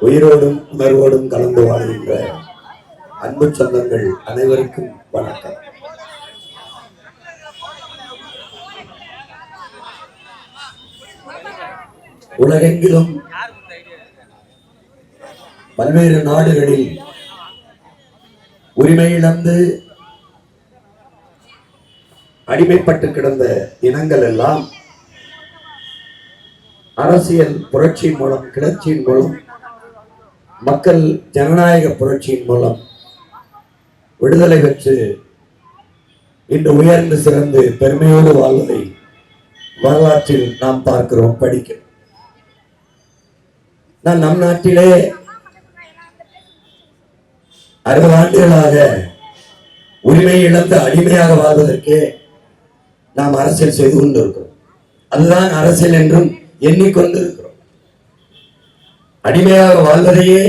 உயிரோடும் உணர்வோடும் கலந்து வாழ்கின்ற அன்பு சொந்தங்கள் அனைவருக்கும் வணக்கம். உலகெங்கிலும் பல்வேறு நாடுகளில் உரிமை இழந்து அடிமைப்பட்டு கிடந்த இனங்கள் எல்லாம் அரசியல் புரட்சியின் மூலம், கிளர்ச்சியின் மூலம், மக்கள் ஜனநாயக புரட்சியின் மூலம் விடுதலை பெற்று இன்று உயர்ந்து சிறந்து பெருமையோடு வாழ்வதை வரலாற்றில் நாம் பார்க்கிறோம், படிக்கிறோம். நம் நாட்டிலே 60 ஆண்டுகளாக உரிமை இழந்து அடிமையாக வாழ்வதற்கே நாம் அரசியல் செய்து கொண்டிருக்கிறோம். அதுதான் அரசியல் என்றும் எண்ணிக்கொண்டிருக்கிறோம். அடிமையாக வாழ்வதையே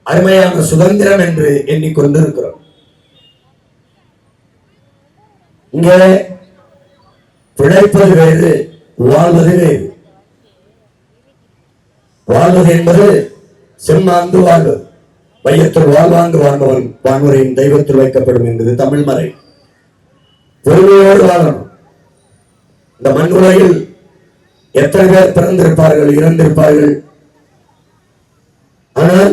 அருமையான சுதந்திரம் என்று எண்ணிக்கொண்டிருக்கிறோம். இங்கே பிழைப்பது வேறு, வாழ்வது வேறு. வாழ்வது என்பது செம்மாந்து வாழ்வது, வையத்தில் வாழ்வாங்கு வாழ்பவன் வான்முறையின் தெய்வத்தில் வைக்கப்படும் என்பது தமிழ் மறை. பொறுமையோடு வாழணும். இந்த மண் உலகில் எத்தனை பேர் பிறந்திருப்பார்கள், இறந்திருப்பார்கள். ஆனால்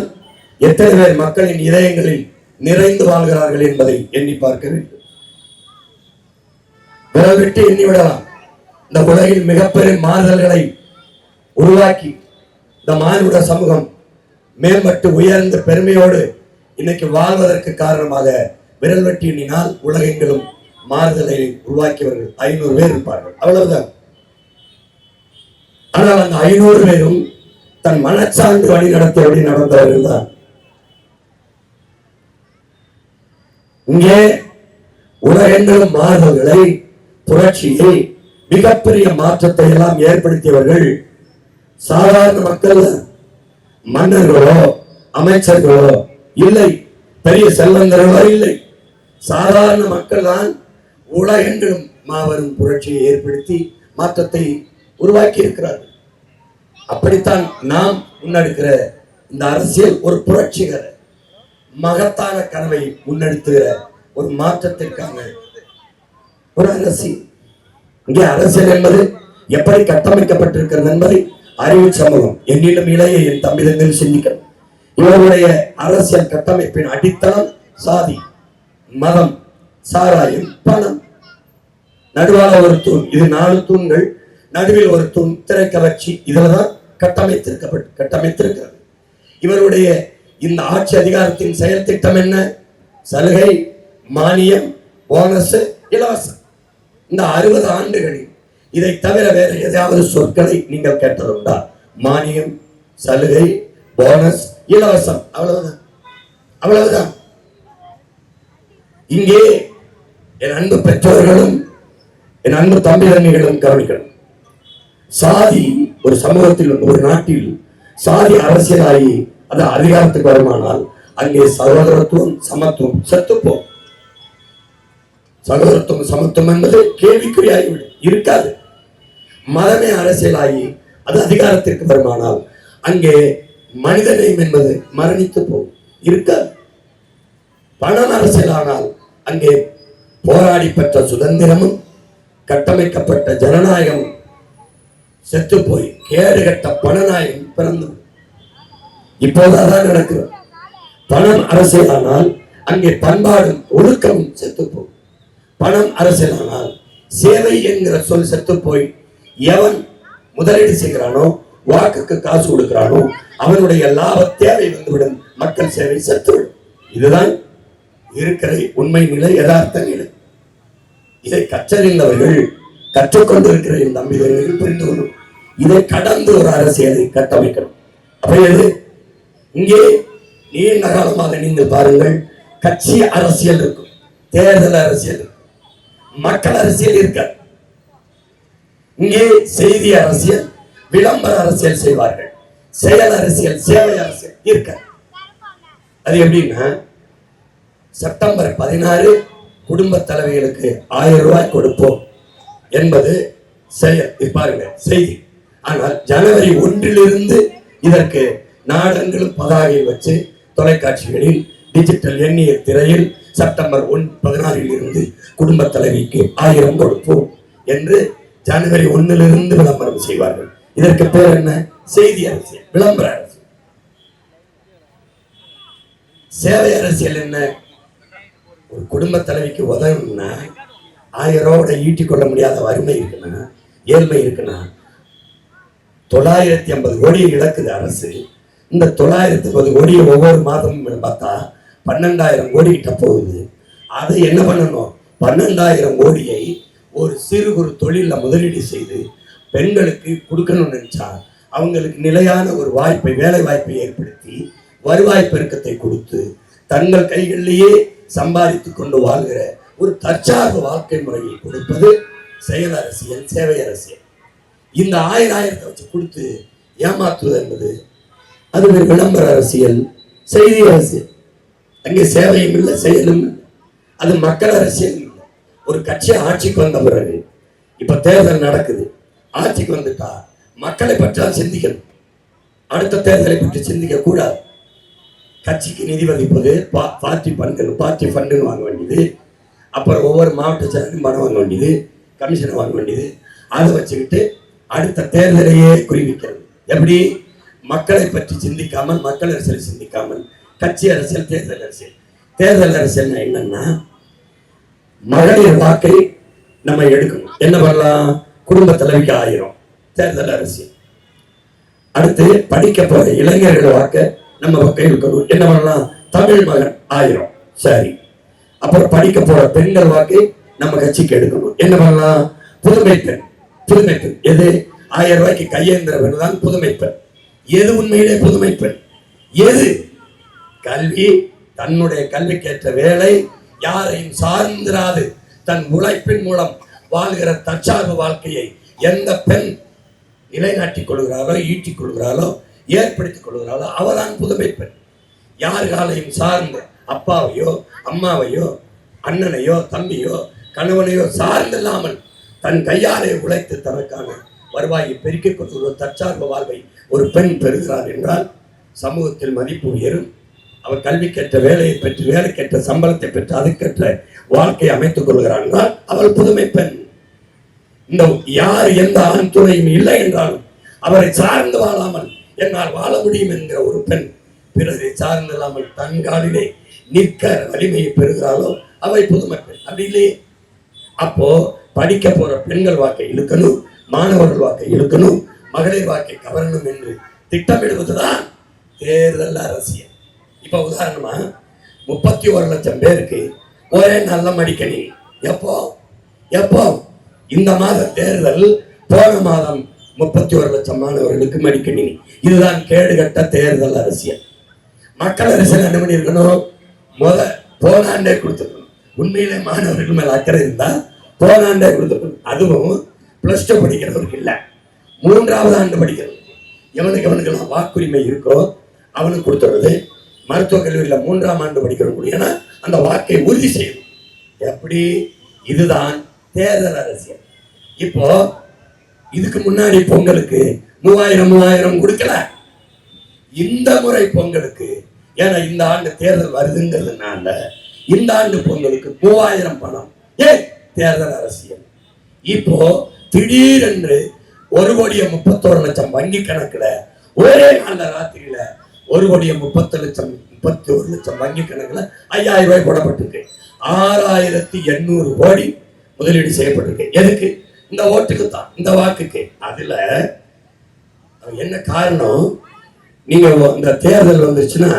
எத்தனை பேர் மக்களின் இதயங்களில் நிறைந்து வாழ்கிறார்கள் என்பதை எண்ணி பார்க்க வேண்டும். விரல் விட்டு எண்ணிவிடலாம். இந்த உலகில் மிகப்பெரிய மாறுதல்களை உருவாக்கி இந்த மானுட சமூகம் மேம்பட்டு உயர்ந்த பெருமையோடு இன்னைக்கு வாழ்வதற்கு காரணமாக விரல் வெட்டி எண்ணினால் உலகெங்கிலும் மாறுதலை உருவாக்கியவர்கள் 500 பேர் இருப்பார்கள், அவ்வளவுதான். ஆனால் அந்த 500 பேரும் தன் மனச்சார்ந்து வழி நடந்தவர்கள் தான். இங்கே உலகெங்கிலும் மாறுதல்களை, புரட்சியை, மிகப்பெரிய மாற்றத்தை எல்லாம் ஏற்படுத்தியவர்கள் சாதாரண மக்கள், மன்னர்களோ அமைச்சர்களோ இல்லை, பெரிய செல்வந்தர்களோ இல்லை, சாதாரண மக்கள் தான் உலகெங்கிலும் மாபெரும் புரட்சியை ஏற்படுத்தி மாற்றத்தை உருவாக்கி இருக்கிறார்கள். அப்படித்தான் நாம் முன்னெடுக்கிற இந்த அரசியல் ஒரு புரட்சிகர மகத்தான கனவை முன்னெடுத்துகிற ஒரு மாற்றத்திற்கான ஒரு அரசியல். இங்கே அரசியல் என்பது எப்படி கட்டமைக்கப்பட்டிருக்கிறது என்பதை அறிவு சமூகம், என்னிலும் இளைய என் தம்பிதங்கள் சிந்திக்கணும். இவருடைய அரசியல் கட்டமைப்பின் அடித்தளம் சாதி, மதம், சாராயம், பணம். நடுவாக ஒரு தூண், இது 4 தூண்கள், நடுவில் ஒரு தூண் திரைக்கவர்ச்சி. இதுலதான் கட்டமைத்திருக்கிறது. இவருடைய இந்த ஆட்சி அதிகாரத்தின் செயல் திட்டம் என்ன? சலுகை, மானியம், போனஸ், இலவசம். இந்த 60 ஆண்டுகளில் இதை தவிர வேற ஏதாவது சொற்களை நீங்கள் கேட்டதுண்டா? மானியம், சலுகை, போனஸ், இலவசம், அவ்வளவுதான், அவ்வளவுதான். இங்கே என் அன்பு பெற்றோர்களும் என் அன்பு தம்பிதன்மைகளும் கவனிக்கணும். சாதி ஒரு சமூகத்தில், ஒரு நாட்டில் சாதி அரசியலாகி அது அதிகாரத்துக்கு வருமானால் அங்கே சகோதரத்துவம், சமத்துவம் செத்துப்போம். சகோதரத்துவம், சமத்துவம் என்பது கேள்விக்குறியாகிவிடும், இருக்காது. மதமே அரசியலாகி அது அதிகாரத்திற்கு வருமானால் அங்கே மனிதநேயம் என்பது மரணித்து போகும், இருக்காது. பணம் அரசியலானால் அங்கே போராடி பெற்ற சுதந்திரமும் கட்டமைக்கப்பட்ட ஜனநாயகமும் செத்து போய் கேடுகட்ட பணநாயகம் பிறந்து இப்போதான் நடக்கிறது. பணம் அரசியலானால் அங்கே பண்பாடும் ஒழுக்கமும் செத்து போகும். பணம் அரசியலானால் சேவை என்கிற சொல் செத்து போய் எவன் முதலீடு செய்கிறானோ, வாக்குக்கு காசு கொடுக்கிறானோ அவனுடைய லாப தேவை வந்துவிடும், மக்கள் சேவை செத்துவிடும். இதுதான் இருக்கிற உண்மை நிலை, யதார்த்த நிலை. இதை கற்றறிந்தவர்கள், கற்றுக்கொண்டிருக்கிற இந்த நம்பிக்கைகள் புரிந்து கொள்ளும். இதை கடந்து ஒரு அரசியலை கட்டமைக்கணும். அப்ப இங்கே நீண்ட காலமாக நீங்கள் பாருங்கள், கட்சி அரசியல் இருக்கும், தேர்தல் அரசியல் இருக்கும், மக்கள் அரசியல் இருக்க. இங்கே செய்தி அரசியல், விளம்பர அரசியல் செய்வார்கள், செயல் அரசியல், சேவை அரசியல் இருக்க. அது எப்படின்னா, செப்டம்பர் 16 குடும்ப தலைவிகளுக்கு 1000 ரூபாய் கொடுப்போம் என்பது செயல், பாருங்க செய்தி. ஆனால் ஜனவரி 1 இதற்கு நாடெங்கிலும் பதாகை வச்சு தொலைக்காட்சிகளில் டிஜிட்டல் எண்ணிய திரையில் செப்டம்பர் 16 இருந்து குடும்ப தலைவிக்கு 1000 கொடுப்போம் என்று ஜனவரி 1 விளம்பரம் செய்வார்கள். இதற்கு பேர் என்ன? செய்தி அரசியல், விளம்பர அரசியல். சேவை அரசியல் என்ன? ஒரு குடும்ப தலைவிக்கு உதவணும்னா 1000 ரூபாயோட ஈட்டிக் கொள்ள முடியாத வறுமை இருக்குன்னா, ஏழ்மை இருக்குன்னா 950 கோடியை இழக்குது அரசு. இந்த 950 கோடியை ஒவ்வொரு மாதமும் பார்த்தா 12,000 கோடி கிட்ட போகுது. அதை என்ன பண்ணணும்? 12,000 கோடியை ஒரு சிறு குறு தொழில முதலீடு செய்து பெண்களுக்கு கொடுக்கணும்னு நினைச்சா அவங்களுக்கு நிலையான ஒரு வாய்ப்பை, வேலை வாய்ப்பை ஏற்படுத்தி வருவாய் பெருக்கத்தை கொடுத்து தங்கள் கைகளிலேயே சம்பாதித்து கொண்டு வாழ்கிற ஒரு தற்சார்பு வாழ்க்கை முறையை கொடுப்பது செயல் அரசியல், சேவை அரசியல். இந்த 1000 வச்சு கொடுத்து ஏமாற்றுவது என்பது அது ஒரு விளம்பர அரசியல், செய்தி அரசியல். அங்கே சேவையும் இல்லை, செயலும் இல்லை. அது மக்கள் அரசியல் இல்லை. ஒரு கட்சி ஆட்சிக்கு வந்த பிறகு இப்ப தேர்தல் நடக்குது, ஆட்சிக்கு வந்துட்டா மக்களை பற்றி சிந்திக்கணும், அடுத்த தேர்தலை பற்றி சிந்திக்க கூடாது. கட்சிக்கு நிதி வகிப்பது, பார்ட்டி ஃபண்டுன்னு வாங்க வேண்டியது, அப்புறம் ஒவ்வொரு மாவட்ட செயலரும் பணம் வாங்க வேண்டியது, கமிஷனை வாங்க வேண்டியது, அதை வச்சுக்கிட்டு அடுத்த தேர்தலையே குறிவிக்கிறது. எப்படி? மக்களை பற்றி சிந்திக்காமல், மக்கள் அரசியல் சிந்திக்காமல், கட்சி அரசியல், தேர்தல் அரசியல். தேர்தல் அரசியல் என்னன்னா, மகளிர் வாக்கை நம்ம எடுக்கணும். என்ன பண்ணலாம்? குடும்ப தலைவிக்கு 1000, தேர்தல் அரசியல். அடுத்து படிக்க போற இளைஞர்கள் வாக்க நம்ம பக்கம் இருக்கணும். என்ன பண்ணலாம்? தமிழ் மகன் 1000, சரி. அப்புறம் படிக்க போற பெண்கள் வாக்கை நம்ம கட்சிக்கு எடுக்கணும். என்ன பண்ணலாம்? புதுமை பெண். புதுமை பெண் எது? 1000 ரூபாய்க்கு கையேந்திர பெண் தான் புதுமை பெண். எது உண்மையிலே புதுமை பெண்? எது? கல்வி, தன்னுடைய கல்விக்கேற்ற வேலை, யாரையும் சார்ந்திராது தன் உழைப்பின் மூலம் வாழ்கிற தற்சார்பு வாழ்க்கையை எந்த பெண் நிலைநாட்டிக் கொள்கிறாரோ, ஈட்டிக் கொள்கிறாரோ, ஏற்படுத்திக் கொள்கிறாரோ அவதான் புதுமை பெண். யார்களையும் சார்ந்து அப்பாவையோ அம்மாவையோ அண்ணனையோ தம்பியோ கணவனையோ சார்ந்தில்லாமல் தன் கையாலே உழைத்து தனக்கான வருவாயை பெருக்கிக் கொள்கிற தற்சார்பு வாழ்வை ஒரு பெண் பெறுகிறார் என்றால் சமூகத்தில் மதிப்பு உயரும். அவர் கல்விக்கேற்ற வேலையை பெற்று, வேலைக்கேற்ற சம்பளத்தை பெற்று, அதுக்கேற்ற வாழ்க்கையை அமைத்துக் கொள்கிறார் என்றால் அவள் புதுமை பெண். இந்த யார் எந்த ஆண் துணையும் இல்லை என்றாலும் அவரை சார்ந்து வாழாமல் என்னால் வாழ முடியும் என்கிற ஒரு பெண் பிறரை சார்ந்து இல்லாமல் தன் காலிலே நிற்க வலிமையை பெறுகிறாளோ அவை புதுமை பெண். அப்படி இல்லையே? அப்போ படிக்க போற பெண்கள் வாக்கை இழுக்கணும், மாணவர்கள் வாக்கை இழுக்கணும், மகளிர் வாக்கை கவரணும் என்று திட்டமிடுவதுதான் தேர்தல் அரசியல். இப்ப உதாரணமா 31 லட்சம் பேருக்கு ஒரே நல்ல மடிக்கணி. எப்போ எப்போ? இந்த மாத தேர்தல், போன மாதம் 31 லட்சம் மாணவர்களுக்கு மடிக்கணி. இதுதான் கேடுகட்ட தேர்தல் அரசியல். மக்கள் அரசியல் என்ன பண்ணியிருக்கணும்? போன ஆண்டே கொடுத்துருக்கணும். உண்மையிலே மாணவர்கள் மேல அக்கறை இருந்தா போன ஆண்டே கொடுத்துருக்கணும். அதுவும் +2 படிக்கிறவருக்கு இல்லை, 3ஆவது ஆண்டு படிக்கிறது. எவனுக்கெல்லாம் வாக்குரிமை இருக்கோ அவனுக்கு கொடுத்துறது. மருத்துவக் கல்லூரியில் 3ஆம் ஆண்டு படிக்கிறவங்க ஏன்னா அந்த வாக்கை உறுதி செய்யணும். எப்படி? இதுதான் தேர்தல் அரசியல். இப்போ இதுக்கு முன்னாடி பொங்கலுக்கு 3000 கொடுக்கல. இந்த முறை பொங்கலுக்கு, ஏன்னா இந்த ஆண்டு தேர்தல் வருதுங்கிறதுனால இந்த ஆண்டு பொங்கலுக்கு 3000 பணம். தேர்தல் அரசியல். இப்போ திடீரென்று 1,31 லட்சம் வங்கி கணக்குல ஒரே நாள் ராத்திரியில 1,31 லட்சம் வங்கி கணக்குல 5000 ரூபாய் போடப்பட்டிருக்கு. 6800 கோடி முதலீடு செய்யப்பட்டிருக்கு. எதுக்கு? இந்த ஓட்டுக்கு தான், இந்த வாக்குக்கு. அதுல என்ன காரணம்? நீங்க இந்த தேர்தல் வந்துச்சுன்னா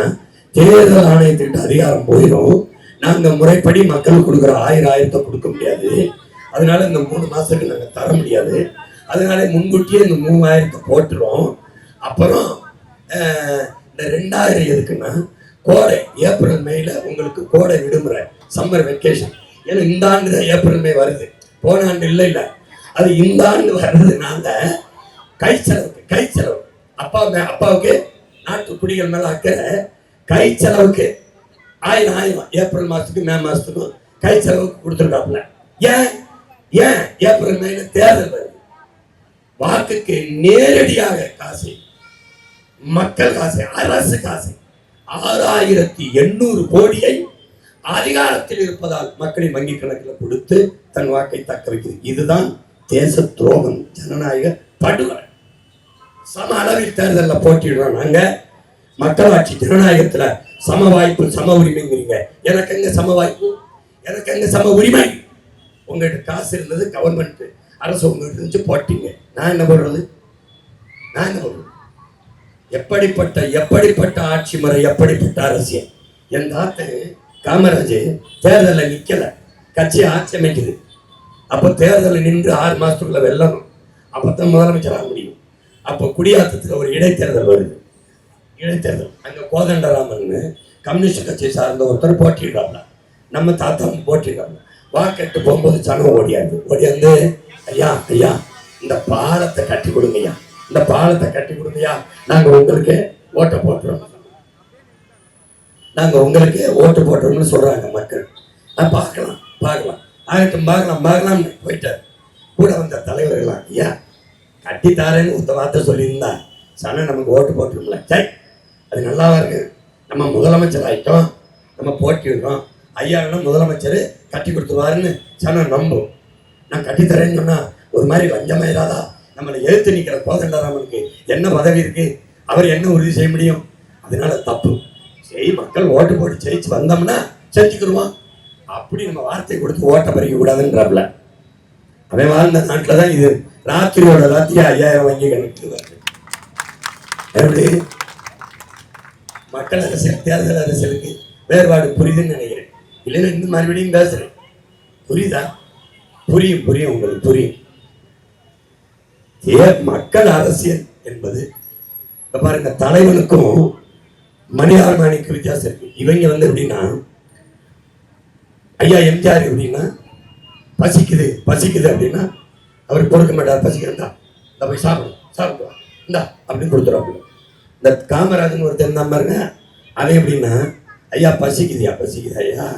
தேர்தல் ஆணையத்திட்ட அதிகாரம் போயிடும். நாங்க முறைப்படி மக்களுக்கு கொடுக்குற 1000 கொடுக்க முடியாது. அதனால இந்த 3 மாசத்துக்கு நாங்க தர முடியாது. அதனால முன்கூட்டியே இந்த 3000 போட்டுரும். அப்புறம் இந்த 2000 எதுக்குன்னா கோடை, ஏப்ரல் மேல உங்களுக்கு கோடை விடுமுறை, சம்மர் வெக்கேஷன். ஏன்னா இந்த ஆண்டு தான் ஏப்ரல் மே வருது, போன ஆண்டு இல்லை. அது இந்த ஆண்டு வர்றதுனால கை செலவு அப்பாவுக்கு நாட்டு குடிகள் மேல அக்கறை, கை செலவுக்கு 1000 ஏப்ரல் மாசத்துக்கு மே மாசத்துக்கும் கை செலவுக்கு கொடுத்துருக்காப்புல. ஏன் ஏப்ரல் மேல தேர்தல் வருது, வாக்குக்கு நேரடியாக காசு மக்கள் காசை, அரசு காசை 6800 கோடியை அதிகாரத்தில் இருப்பதால் மக்களின் வங்கி கணக்கில் கொடுத்து தன் வாக்கை தக்க வைக்கிறது. இதுதான் தேச துரோகம், ஜனநாயக படுகொலை. சம அளவில் தேர்தலில் போட்டிடுறோம் நாங்க. மக்களாட்சி ஜனநாயகத்துல சம வாய்ப்பு சம உரிமைங்கிறீங்க. எனக்கு எங்க சம வாய்ப்பு, எனக்கு எங்க சம உரிமை? உங்ககிட்ட காசு இருந்தது, கவர்மெண்ட் அரசு உங்ககிட்ட இருந்துச்சு, போட்டீங்க. நான் என்ன பண்றது? எப்படிப்பட்ட ஆட்சி முறை, எப்படிப்பட்ட அரசியல்? என் தாத்தன் காமராஜ் தேர்தலில் நிக்கல, கட்சி ஆட்சி அமைக்குது. அப்ப தேர்தலில் நின்று 6 மாசத்துக்குள்ள வெல்லணும், அப்பதான் முதலமைச்சராக முடியும். அப்போ குடியாத்தத்தில் ஒரு இடைத்தேர்தல் வருது. இடைத்தேர்தல் அங்க கோதண்டராமன் கம்யூனிஸ்ட் கட்சியை சார்ந்த ஒருத்தர் போட்டிடுறாங்க. நம்ம தாத்தாவும் போட்டிடுறாங்க. வாக்கெட்டு போகும்போது சனம் ஓடியாந்து ஐயா ஐயா இந்த பாலத்தை கட்டி கொடுங்கய்யா, இந்த பாலத்தை கட்டி கொடுங்கய்யா, நாங்க உங்களுக்கு ஓட்ட போட்டுறோம், நாங்க உங்களுக்கு ஓட்டு போட்டோம்னு சொல்றாங்க மக்கள். பார்க்கலாம் ஆகட்டும், பார்க்கலாம்னு போயிட்டார். கூட வந்த தலைவர்களாம் ஐயா கட்டித்தாரேன்னு ஒருத்த வார்த்தை சொல்லியிருந்தா சனம் நமக்கு ஓட்டு போட்டுருங்களா? சரி, அது நல்லாவா இருக்கு. நம்ம முதலமைச்சர் ஆயிட்டோம், நம்ம போட்டிடுறோம், ஐயா முதலமைச்சர் கட்டி கொடுத்துருவாருன்னு சனம் நம்பும். நான் கட்டித்தரேன்னு சொன்னா ஒரு மாதிரி லஞ்சமாயிராதா? நம்மளை எழுத்து நிற்கிற கோதண்டராமனுக்கு என்ன பதவி இருக்கு? அவர் என்ன உறுதி செய்ய முடியும்? அதனால தப்பு. சரி, மக்கள் ஓட்டு போட்டு ஜெயிச்சு வந்தோம்னா செஞ்சுக்கிடுவோம், அப்படி நம்ம வார்த்தை கொடுத்து ஓட்ட பறிக்க கூடாதுன்றாப்ல. அவன் வாழ்ந்த நாட்டில் தான் இது ராத்திரியோட ராத்திரி 5000 வங்கி கணக்கு. எப்படி மக்கள் அரசியல் தேர்தல் அரசியலுக்கு வேறுபாடு புரியுதுன்னு நினைக்கிறேன். இல்லைன்னா இன்னும் மறுபடியும் பேசுறேன். புரியுதா? புரியும், உங்களுக்கு புரியும். மக்கள் அரசியல் என்பது பாருங்க, தலைவனுக்கும் மணியாரமானிக்கு வித்தியாசம் இருக்கு. இவங்க எப்படின்னா, ஐயா எம்ஜிஆர் எப்படின்னா பசிக்குது அப்படின்னா அவர் கொடுக்க மாட்டார். பசிக்கிறா இந்த போய் சாப்பிடுவோம் இந்தா அப்படின்னு கொடுத்துருவாங்க. இந்த காமராஜன் ஒருத்தர் தான் பாருங்க, அவன் எப்படின்னா ஐயா பசிக்குது ஐயா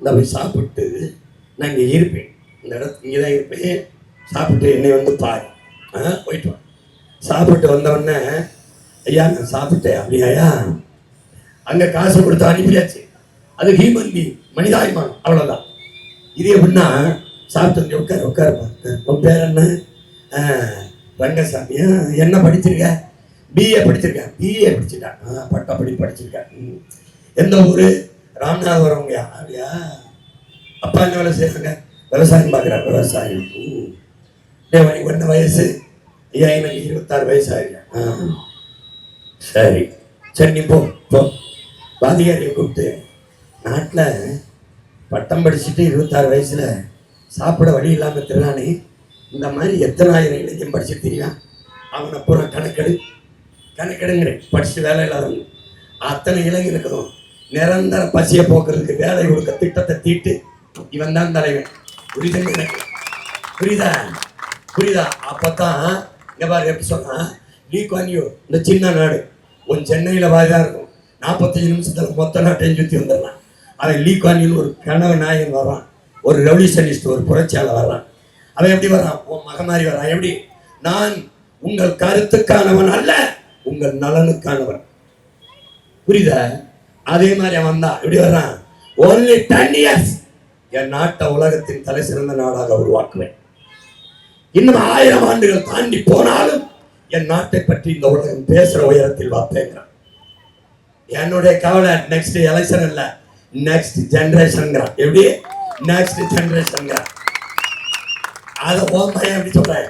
இந்த போய் சாப்பிட்டு நான் இங்கே இருப்பேன், இந்த இடத்துல இங்கே தான் இருப்பேன், சாப்பிட்டு என்னை பாரு, போயிட்டு வா. சாப்பிட்டு வந்தவொடனே ஐயா நான் சாப்பிட்டேன் அப்படியா, அங்கே காசு கொடுத்து அனுப்பியாச்சு. அது ஹியூமன் பீயிங், மனிதாபிமானம், அவ்வளோதான். இது எப்படின்னா சாப்பிட்டு உட்காருப்பா, உன் பேர் என்ன? ரங்கசாமி. என்ன படிச்சிருக்க? பிஏ படிச்சிருக்கேன். பட்டப்படி படிச்சிருக்கேன். எந்த ஊர்? ராமநாதபுரம். அப்படியா? அப்பா என்ன வேலை செய்யறாங்க? விவசாயம் பார்க்குறாங்க. விவசாயம். என்ன வயசு? ஐயா எனக்கு 26 வயசு ஆகிருக்கேன். சரி நீ போ. வாதிகாரியை கூப்பிட்டு, நாட்டில் பட்டம் படிச்சுட்டு 26 வயசுல சாப்பிட வழி இல்லாமல் திருநானே, இந்த மாதிரி எத்தனை ஆயிரம் இளைஞன் படிச்சுட்டு தெரியும், அவனை பூரா கணக்கெடுங்கிறேன். படிச்சு வேலை இல்லாதவங்க அத்தனை இளைஞனுக்கும் நிரந்தர பசியை போக்குறதுக்கு வேலை கொடுக்க திட்டத்தை தீட்டு இவன் தான் தலைவன். புரியுதா? அப்பதான் இங்க பாரு எப்படி சொன்னா, லீ குவான் யூ இந்த சின்ன நாடு உன் சென்னையில வாய்தான் இருக்கும், 45 நிமிஷத்துல மொத்த நாட்டையும் சுற்றி வந்துடலாம். அவன் லீ குவான் யூ ஒரு கனவு நாயன் வர்றான், ஒரு ரெவல்யூஷனிஸ்ட், ஒரு புரட்சியாளர் வர்றான். அவன் எப்படி வர்றான்? உன் மகமாரி வர்றான். எப்படி? நான் உங்கள் கருத்துக்கானவன் அல்ல, உங்கள் நலனுக்கானவன். புரியுதா? அதே மாதிரி அவன் தான் எப்படி வர்றான்? only 10 years என் நாட்டை உலகத்தின் தலை சிறந்த நாடாக உருவாக்குவேன். இன்னும் 1000 ஆண்டுகள் தாண்டி போனாலும் என் நாட்டை பற்றி இந்த உலகம் பேசுற உயரத்தில் வாப்பேங்கிறான். என்னுடைய கவலை நெக்ஸ்ட் எலெக்ஷன் இல்ல, நெக்ஸ்ட் ஜெனரேஷன். எப்படி? Next generation. அதை ஓமையா எப்படி சொல்றேன்?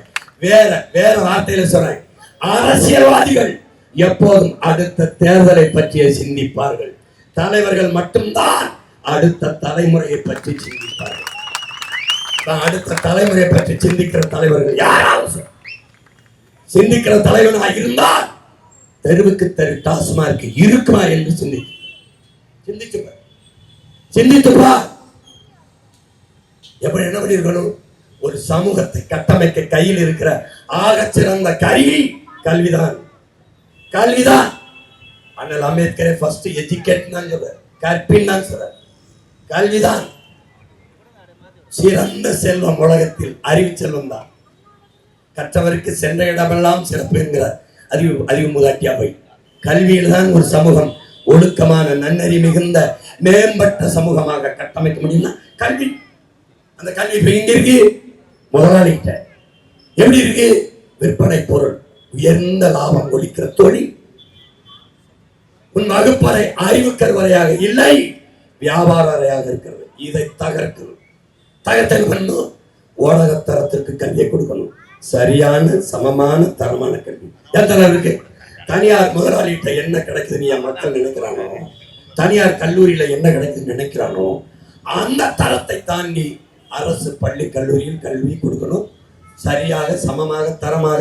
வேற வார்த்தையில சொல்றேன். அரசியல்வாதிகள் எப்போதும் அடுத்த தேர்தலை பற்றிய சிந்திப்பார்கள். தலைவர்கள் மட்டும்தான் அடுத்த தலைமுறையை பற்றி சிந்திப்பார்கள். அடுத்த தலைமுறையை பற்றி சிந்திக்கிற தலைவர்கள் யாராவது சிந்திக்கிற தலைவனாக இருந்தால் தெருவுக்கு தெரு டாஸ்மார்க் இருக்குமா என்று சிந்தித்துப்பா. எப்படி என்ன பண்ணிருக்கணும்? ஒரு சமூகத்தை கட்டமைக்க கையில் இருக்கிற ஆகச்சிறந்த கருவி கல்விதான். அண்ணல் அம்பேத்கரை ஃபர்ஸ்ட் எஜுகேட் தான் சொல்ற, கற்பின் தான் சொல்ற. கல்விதான் சிறந்த செல்வம் உலகத்தில், அறிவு செல்வம் தான். கற்றவருக்கு சென்ற இடமெல்லாம் சிறப்பு என்கிறார். அறிவு மூதாட்டியா போய் கல்வியில் தான் ஒரு சமூகம் ஒழுக்கமான நன்னறி மிகுந்த மேம்பட்ட சமூகமாக கட்டமைக்க முடியும்னா கல்வி. அந்த கல்வி இப்ப எங்க இருக்கு? முதலாளிகிட்ட. எப்படி இருக்கு? விற்பனை பொருள், உயர்ந்த லாபம் ஒழிக்கிற தொழில். உன் வகுப்பறை அறிவு கருவறையாக இல்லை, வியாபார அறையாக இருக்கிறது. இதை தகர்க்கணும். தகர்த்தல் பண்ணும். ஊடகத்தரத்திற்கு கல்வியை கொடுக்கணும். சரியான சமமான தரமான கல்வி எத்தனை இருக்கு? தனியார் முதலாளிகிட்ட என்ன கிடைக்குதுன்னு என் மக்கள் நினைக்கிறானோ, தனியார் கல்லூரியில என்ன கிடைக்குதுன்னு நினைக்கிறானோ, அந்த தரத்தை தாண்டி அரசு பள்ளி கல்லூரியில் கல்வி கொடுக்கணும். சரியாக சமமாக தரமாக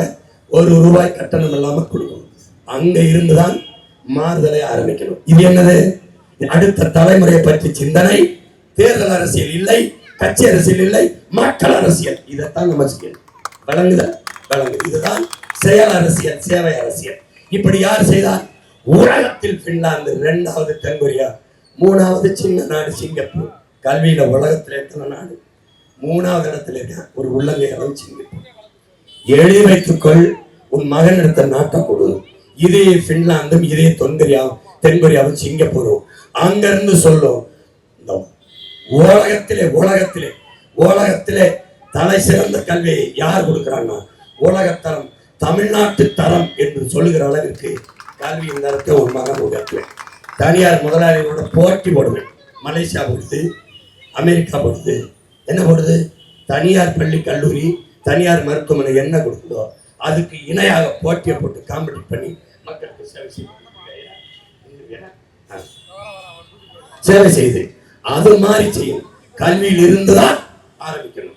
₹1 கட்டணம் இல்லாமல் கொடுக்கணும். அங்க இருந்துதான் மாறுதலை ஆரம்பிக்கணும். இது என்னது? அடுத்த தலைமுறையை பற்றி சிந்தனை. தேர்தல் அரசியல் இல்லை, கட்சி அரசியல் இல்லை, மக்கள் அரசியல். இதைத்தான் நம்ம செய்யணும். வழங்குதல் வழங்கு. இதுதான் செயல் அரசியல், சேவை அரசியல். இப்படி யார் செய்தார்? உலகத்தில் பின்லாந்து, 2வது தென்கொரியா, 3வது சின்ன நாடு சிங்கப்பூர். கல்வியில உலகத்தில் எத்தனை நாடு? 3வது இடத்துல இருக்க ஒரு உள்ளங்கை அளவு சிங்கப்பூர். எழுதி வைத்துக்கொள். உன் மகன் எடுத்த நாட்டை கொடு. இதே பின்லாந்தும் இதே தென்கொரியாவும் சிங்கப்பூரும் அங்கிருந்து சொல்லும். உலகத்திலே தலை சிறந்த கல்வியை யார் கொடுக்கிறான்னா உலகத்தரம், தமிழ்நாட்டு தரம் என்று சொல்லுகிற அளவிற்கு கல்வி இந்த இடத்தை ஒரு மகன் உயர்த்துவேன். தனியார் முதலாளிகளோட போட்டி போடுவேன். மலேசியா போடுது, அமெரிக்கா போடுது. என்ன போடுது? தனியார் பள்ளி கல்லூரி, தனியார் மருத்துவமனை என்ன கொடுக்குதோ அதுக்கு இணையாக போட்டியை போட்டு காம்படிட் பண்ணி மக்களுக்கு சேவை செய்து அது மாதிரி செய்யும். கல்வியில் இருந்துதான் ஆரம்பிக்கணும்.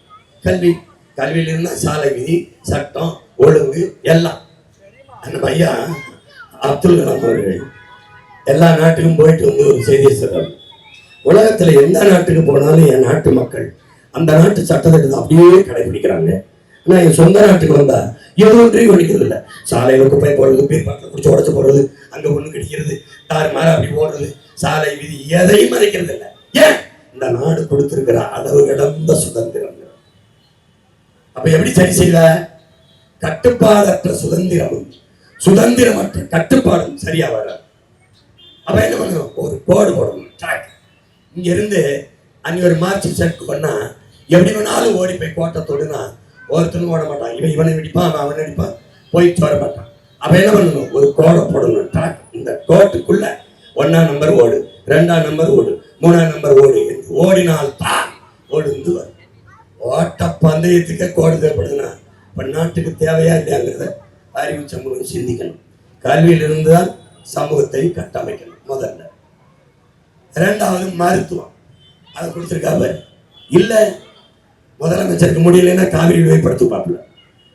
கல்வியில் இருந்தா சாலை விதி, சட்டம், ஒழுங்கு எல்லாம். அந்த ஐயா அப்துல் கலாம் அவர்கள் எல்லா நாட்டுக்கும் போயிட்டு வந்து ஒரு செய்தியை சொல்றாங்க. உலகத்துல எந்த நாட்டுக்கு போனாலும் என் நாட்டு மக்கள் அந்த நாட்டு சட்டத்திட்டத்தை அப்படியே கடைபிடிக்கிறாங்க. ஆனா என் சொந்த நாட்டுக்கு வந்தா எதுவும் ஒழிக்கிறது இல்லை. சாலையில குப்பை போடுறது, பீர்பாட்டில் குடிச்சு உடச்சு போடுறது, அங்க ஒண்ணு கிடைக்கிறது, தார் மாற அப்படி போடுறது, சாலை விதி எதையும் மறைக்கிறது இல்லை. ஏன்? இந்த நாடு கொடுத்திருக்கிற அளவு கடந்த சுதந்திரம். அப்ப எப்படி சரி செய்த? கட்டுப்பாடற்ற சுதந்திரமற்ற கட்டுப்பாடும் சரியா வர. அப்ப என்ன பண்ணணும்? ஒரு கோடு போடணும். இங்க இருந்து அன்னி ஒரு மார்ச் செட் பண்ணா எப்படி வேணாலும் ஓடி போய் கோட்டை தொடுனா ஒருத்தனும் ஓட மாட்டான். இவனை வெடிப்பான், அவன் அடிப்பான், போயிட்டு வர மாட்டான். அப்ப என்ன பண்ணணும்? ஒரு கோடை போடணும். ட்ராக். இந்த கோட்டுக்குள்ள 1ஆம் நம்பர் ஓடு, 2ஆம் நம்பர் ஓடு, 3ஆம் நம்பர் ஓடு. ஓடினால் தான் ஓடுந்து வரும். ஓட்ட பந்தயத்துக்கே கோடு தேவைப்படுதுன்னா இப்ப நாட்டுக்கு தேவையா இல்லையாங்கிறத அறிவு சமூகம் சிந்திக்கணும். கல்வியில் இருந்துதான் சமூகத்தை கட்டமைக்கணும். முதல்ல. 2வது மருத்துவம். அதை கொடுத்துருக்காங்க இல்ல. முதலமைச்சருக்கு முடியலைன்னா காவிரியில் போய் படுத்து பார்ப்பல,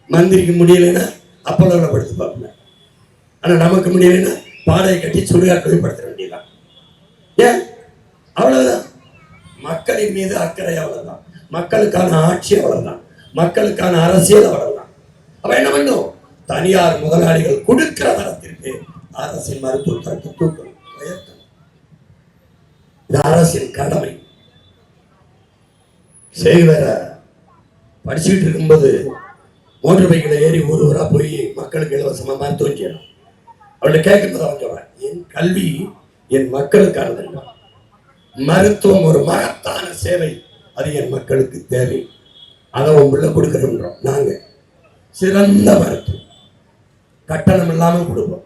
மந்திரிக்கு முடியலைன்னா அப்பளவில் படுத்து பார்ப்பல. ஆனா நமக்கு முடியலைன்னா பாடையை கட்டி சுடுகாட்டு போய் படுத்த வேண்டியதான். ஏன்? அவ்வளவுதான். மக்களின் மீது அக்கறை அவ்வளவுதான். மக்களுக்கான ஆட்சி அவ்வளவுதான். மக்களுக்கான அரசியல் அவ்வளவுதான். அப்ப என்ன பண்ணும்? தனியார் முதலாளிகள் கொடுக்கிற தரத்திற்கு அரசின் மருத்துவ தரத்தை தூக்கணும், உயர்த்தணும். இது அரசின் கடமை. வேற படிச்சுக்கிட்டு இருக்கும்போது மோட்டர் பைக்கில் ஏறி ஊரா போய் மக்களுக்கு இலவசமா மருத்துவம் செய்யணும். அவளை கேட்கும்போது அவன் சொல்றேன், என் கல்வி என் மக்களுக்கானது. மருத்துவம் ஒரு மகத்தான சேவை, அது என் மக்களுக்கு தேவை. அதை உள்ள கொடுக்கிறோம். நாங்க சிறந்த மருத்துவம் கட்டணம் இல்லாமல் கொடுப்போம்.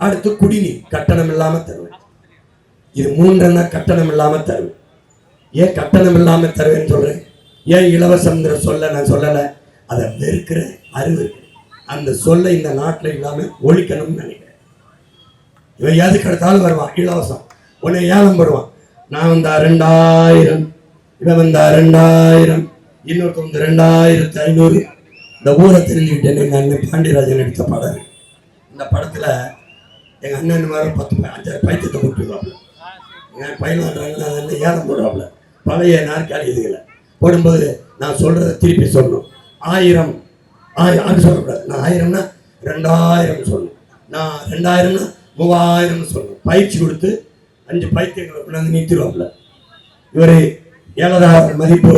அடுத்து குடிநீர் கட்டணம் இல்லாம தருவேன். இது 3 கட்டணம் இல்லாம தருவேன். ஏன் கட்டணம் இல்லாம தருவேன்னு சொல்றேன்? ஏன் இலவசம்ங்கிற சொல்ல நான் சொல்லலை? அதை வெறுக்கிற அறிவு அந்த சொல்ல இந்த நாட்டில் இல்லாம ஒழிக்கணும்னு நினைக்கிறேன். இவன் எதுக்கு எடுத்தாலும் வருவான் இலவசம், உன்னை ஏலம் போடுவான். நான் வந்தா 2000, இவன் வந்தா 2000, இன்னொருத்த வந்து 2500. இந்த ஊரை தெரிஞ்சுக்கிட்டேன்னு எங்க அண்ணன் பாண்டியராஜன் எடுத்த படம். இந்த படத்துல எங்க அண்ணன் மாதிரி 10-5 பைத்தியத்தை போட்டுருவாப்ல. என் பையன் வர்றாங்க ஏலம் போடுவாப்ல. பழைய நாற்காலி இதுகளை போடும்போது நான் சொல்றதை திருப்பி சொல்லணும். 1000 அது சொல்லக்கூடாது. நான் 1000னா 2000 சொல்லணும். நான் 2000னா 3000 சொல்லணும். பயிற்சி கொடுத்து 5 பைத்தியங்களை கொண்டாந்து நிறுத்திடுவாப்ல. இவர் 7000 மதிப்பு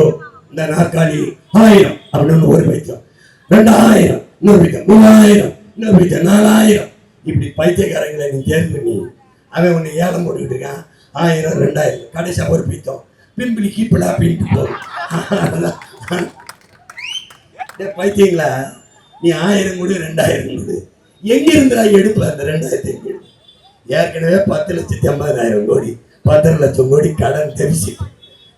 இந்த நாற்காலி 1000 அப்படின்னு ஒரு பைத்தியம், 2000 இன்னொரு பைத்தியம், 3000 இன்னொரு பைத்தியம் 4000. இப்படி பைத்தியக்காரங்களை நீ தேர்வு பண்ணி அவன் உன்னை ஏலம் போட்டுக்கிட்டு இருக்கான். 1000 2000 கடைசியா ஒரு பைத்தம் பிம்பிளி கீப்பிடா அப்படின்ட்டு போகும். பைத்தியங்களா, நீ 1000 கொடு 2000 கொடு, எங்க இருந்தா எடுப்ப அந்த 2000 ஏற்கனவே 10,50,000 கோடி 10 லட்சம் கோடி கடன் டெபிசிட்,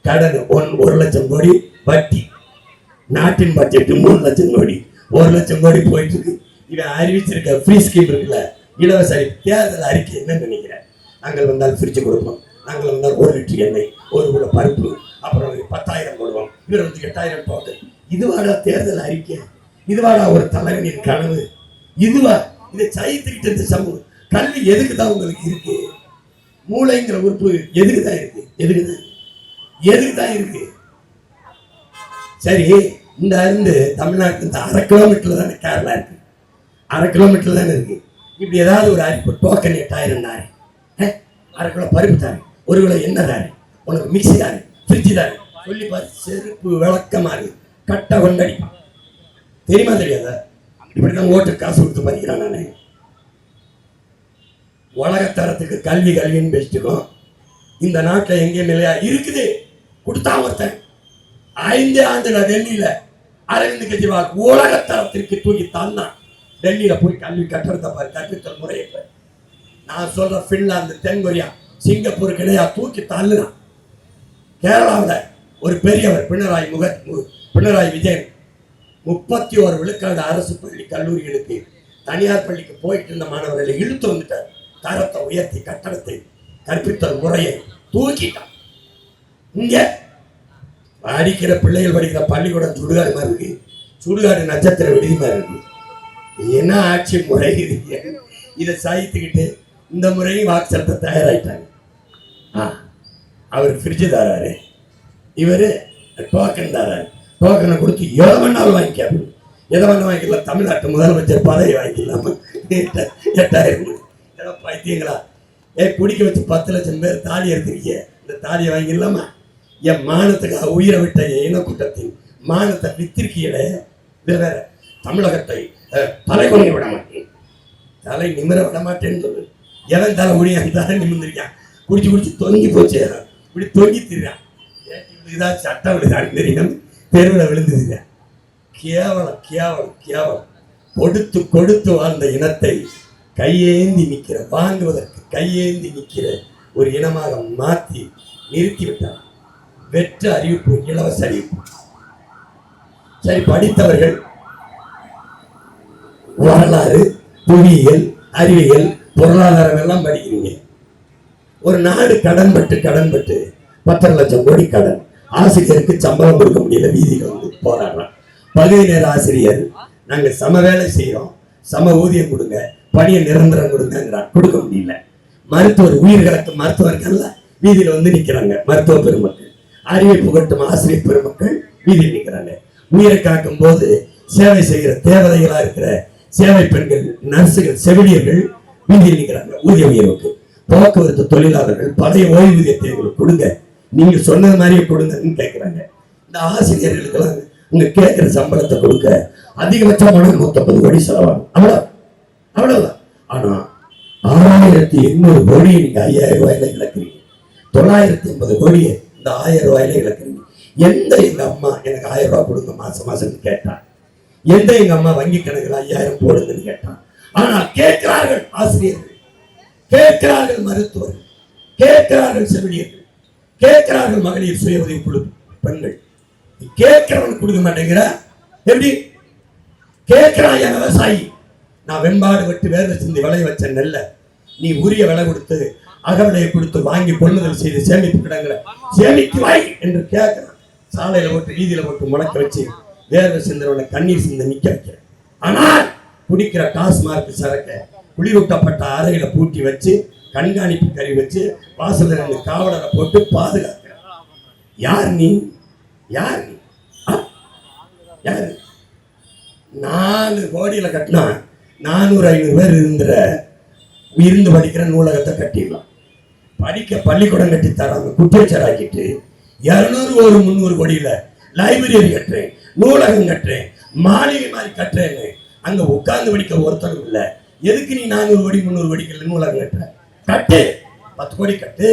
கடன் 1 லட்சம் கோடி வட்டி, நாட்டின் பட்ஜெட் 3 லட்சம் கோடி, 1 லட்சம் கோடி போயிட்டு இருக்கு. இவன் அறிவிச்சிருக்க ஃப்ரீ ஸ்கீம் இருக்குல்ல, இலவச தேர்தல் அறிக்கை என்ன நினைக்கிறேன்? நாங்கள் வந்தால் ஃப்ரிட்ஜ் கொடுப்போம், நாங்கள் வந்தால் 1 லிட்டர் எண்ணெய், 1 கிலோ பருப்பு, அப்புறம் 10,000 போடுவோம், இவர் 8,000 டோக்கன். இதுவாடா தேர்தல் அறிக்கை? இதுவாடா ஒரு தலைவனின் கனவு? இதுவா? இதை சைத்துக்கிட்டு சமூகம் கல்வி எதுக்கு தான் உங்களுக்கு இருக்கு? மூளைங்கிற உறுப்பு எதுக்கு தான் இருக்கு? எதுக்கு தான் இருக்கு? சரி, இந்த இருந்து தமிழ்நாட்டுல இந்த 1/2 கிலோமீட்டர்ல தானே கேரளா இருக்கு, 1/2 கிலோமீட்டர்ல தானே இருக்கு. இப்படி ஏதாவது ஒரு அறிவிப்பு டோக்கன் 8,000 தாரு, 1/2 கிலோ பருப்பு தாரு, 1 கிலோ எண்ணெய் தாரு, உனக்கு மிக்சி தாரு, ஃப்ரிட்ஜ் தாரு சொல்லி பார்த்து செருப்பு விளக்கமா இருக்கு, கட்ட கொண்டடிப்பான். தெரியுமா தெரியாதா? இப்படிதான் ஓட்டு காசு கொடுத்து படிக்கிறான். நானே உலகத்தரத்துக்கு கல்வின்னு பேசிட்டுக்கோம். இந்த நாட்டில் எங்கேயும் இல்லையா? இருக்குது, கொடுத்தா ஒருத்தன் 5 ஆண்டுல டெல்லியில அரவிந்த் கெஜ்ரிவால் உலகத்தரத்திற்கு தூக்கி தந்தான். டெல்லியில போய் கல்வி கட்டடத்தை பாரு, கற்பித்தல் முறையை. நான் சொல்ற பின்லாந்து, தென்கொரியா, சிங்கப்பூர் கிடையா தூக்கி தள்ளுறான். கேரளாவில் ஒரு பெரியவர் பினராயி விஜயன் 31 விழுக்காடு அரசு பள்ளி கல்லூரிகளுக்கு தனியார் பள்ளிக்கு போயிட்டு இருந்த மாணவர்களை இழுத்து வந்துட்டார். தரத்தை உயர்த்தி கட்டடத்தை கற்பித்தல் முறையை தூக்கிட்டான். இங்க படிக்கிற பிள்ளைகள் படிக்கிற பள்ளிக்கூடம் சுடுகாடு மாதிரி இருக்கு, சுடுகாடு நட்சத்திர விடுதி மாதிரி இருக்கு. என்ன ஆட்சி முறை? இதை சாய்த்துக்கிட்டு இந்த முறையும் வாக்கு சட்டத்தை தயாராயிட்டாங்க. அவர் ஃப்ரிட்ஜு தராரு, இவர் டோக்கன் தராரு. டோக்கனை கொடுத்து எதை வேணாலும் வாங்கிக்காரு, எதை வேணாலும் வாங்கிக்கலாம். தமிழ்நாட்டு முதலமைச்சர் பதவி வாங்கிக்கலாமா? 8,000 பைத்தியங்களா? குடிக்க வச்சு 10 லட்சம் பேர் தாலி எடுத்துருக்கீங்க, இந்த தாலியை வாங்கிடலாமா? என் மானத்துக்காக உயிரை விட்ட இனக்கூட்டத்தின் மானத்தை வித்திருக்கீங்களே. இது வேற தமிழகத்தை தலை குனிய விட மாட்டேன், தலை நிமிர விட மாட்டேன்னு சொல்லு. எவன் தலை குனியான் தலை நிமிர்ந்திருக்கான், குடிச்சு தொங்கி போச்சு, இப்படி தொங்கி திரிறான். இதான் சட்டம் விழுதான் தெரியும், தெருவில் விழுந்துருக்கேன். கேவலம் கேவலம் கேவலம். கொடுத்து வாழ்ந்த இனத்தை கையேந்தி நிற்கிற, வாங்குவதற்கு கையேந்தி நிற்கிற ஒரு இனமாக மாற்றி நிறுத்திவிட்டார். வெற்ற அறிவிப்பு, இலவச அறிவிப்பு. சரி, படித்தவர்கள் வரலாறு, புவியியல், அறிவியல், பொருளாதாரம் எல்லாம் படிக்கிறீங்க. ஒரு நாடு கடன்பட்டு 10 லட்சம் கோடி கடன், ஆசிரியருக்கு சம்பளம் கொடுக்க முடியல, வீதியில் வந்து போராடுறான். பகுதி நேர ஆசிரியர், நாங்கள் சம வேலை செய்யறோம், சம ஊதியம் கொடுங்க, பணியை நிரந்தரம் கொடுங்கிறான், கொடுக்க முடியல. மருத்துவர், உயிர்களுக்கு மருத்துவர்கள் வீதியில் வந்து நிற்கிறாங்க, மருத்துவ பெருமக்கள். அறிவை புகட்டும் ஆசிரியர் பெருமக்கள் வீதியில் நிற்கிறாங்க. உயிரை காக்கும் போது சேவை செய்கிற தேவதைகளா இருக்கிற சேவை பெண்கள், நர்சுகள், செவிலியர்கள் வீதியில் நிற்கிறாங்க ஊதிய உயர்வுக்கு. போக்குவரத்து தொழிலாளர்கள் பழைய ஓய்வூதியத்தை கொடுங்க, நீங்க சொன்னது மாதிரியே கொடுங்கன்னு கேட்கிறாங்க. இந்த ஆசிரியர்களுக்கெல்லாம் உங்க கேட்கிற சம்பளத்தை கொடுக்க அதிகபட்சமான 150 கோடி செலவாகும், அவ்வளவுதான். ஆனா 6,800 கோடியை நீங்க 5,000 ரூபாயில இழக்கிறீங்க, 980 கோடியை இந்த 1000 ரூபாயில இழக்கிறீங்க. எந்த எங்க அம்மா எனக்கு 1000 ரூபாய் கொடுங்க மாசம் கேட்டான்? எந்த எங்க அம்மா வங்கி கணக்கில் 5000 போடுங்கன்னு கேட்டான்? ஆனால் கேட்கிறார்கள் ஆசிரியர்கள், கேட்கிறார்கள் மருத்துவர்கள், கேட்கிறார்கள் செவிலியர்கள், கேட்கிறார்கள் மகளிர் சுய உதவி குழு பெண்கள். கேட்கிறவன் கொடுக்க மாட்டேங்கிற, எப்படி கேட்கிறான்? என் விவசாயி, நான் வெண்பாடு விட்டு வேர்வை சிந்தி விளைய வச்ச நெல்ல நீ உரிய விலை கொடுத்து அகவிலையை கொடுத்து வாங்கி கொள்முதல் செய்து சேமிப்பு கிடங்கிற சேமித்து வாய் என்று கேட்கிறான். சாலையில போட்டு வீதியில போட்டு முடக்க வச்சு வேர்வை சிந்தனை கண்ணீர் சிந்த நிக்க வைக்கிறேன். ஆனால் குடிக்கிற டாஸ்மார்க் சரக்க குளிரூட்டப்பட்ட அறையில பூட்டி வச்சு கண்காணிப்பு கறி வச்சு வாசல் 2 காவலரை போட்டு பாதுகாக்கிற. யார் நீ? யார் நீ? யாரு? 4 கோடியில கட்டினா 400-500 பேர் இருந்து படிக்கிற நூலகத்தை கட்டிடலாம். படிக்க பள்ளிக்கூடம் கட்டி தராங்க, குற்றச்சாராக்கிட்டு 200 300 கோடியில லைப்ரரி கட்டுறேன், நூலகம் கட்டுறேன், மாளிகை மாதிரி கட்டுறேன்னு அங்க உட்கார்ந்து படிக்க ஒருத்தரும் இல்லை. எதுக்கு நீ 400 கோடி 300 கோடி உலகம் கட்டுற? கட்டு, 10 கோடி கட்டு.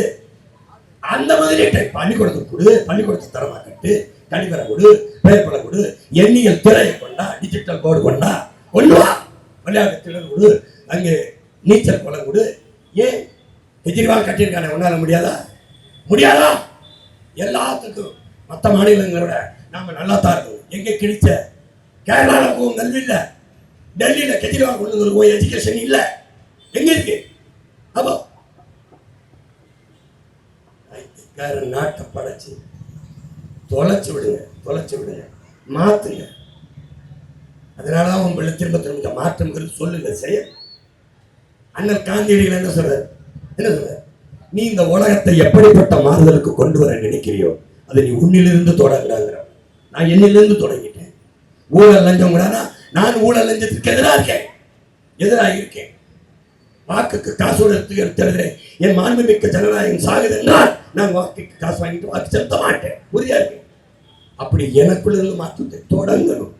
அந்த முதலீட்டை பள்ளிக்கூடத்துக்கு கொடு, பள்ளிக்கூடத்தை தரமா கட்டு, கழிவறை கொடு, பெயர்ப்படம் கொடு, எண்ணியல் திரையை கொண்டா, டிஜிட்டல் போர்டு கொண்டா, கொண்டுவா, விளையாட்டு திறன் கொடு, அங்கே நீச்சல் குளம் கொடு. ஏன் கெஜ்ரிவால் கட்டியிருக்கானே, உன்னால முடியாதா? முடியாதா? எல்லாத்துக்கும் மற்ற மாநிலங்களோட நாம நல்லா தான் இருக்கோம். எங்க கிழிச்ச கேரளாவுக்கும் கல்வி இல்லை, டெல்லியில கெஜ்ரிவால் கொண்டு வந்து எஜுகேஷன் இல்லை, எங்க இருக்கு? அப்போ நாட்டை படைச்சு தொலைச்சு விடுங்க, மாத்துங்க. அதனாலதான் உங்களை திரும்ப திரும்ப மாற்றம்ங்கிறது சொல்லுங்க, செய்ய. அண்ணல் காந்தியடிகள் என்ன சொல்றாரு? நீ இந்த உலகத்தை எப்படிப்பட்ட மாறுதலுக்கு கொண்டு வர நினைக்கிறியோ அதை நீ உன்னிலிருந்து தொடங்குறாங்க. நான் என்னிலிருந்து தொடங்கிட்டேன். ஊழல் லஞ்சம் கூட நான் ஊழல் லஞ்சத்துக்கு எதிராக இருக்கேன். வாக்குக்கு காசு தருகிறேன். என் மாண்புமிக்க ஜனநாயகம் சாகுது என்றால் நான் வாக்குக்கு காசு வாங்கிட்டு வாக்கு செலுத்த மாட்டேன். உறுதியா இருக்கேன். அப்படி எனக்குள்ள இருந்து மாற்றத்தை தொடங்கணும்ல.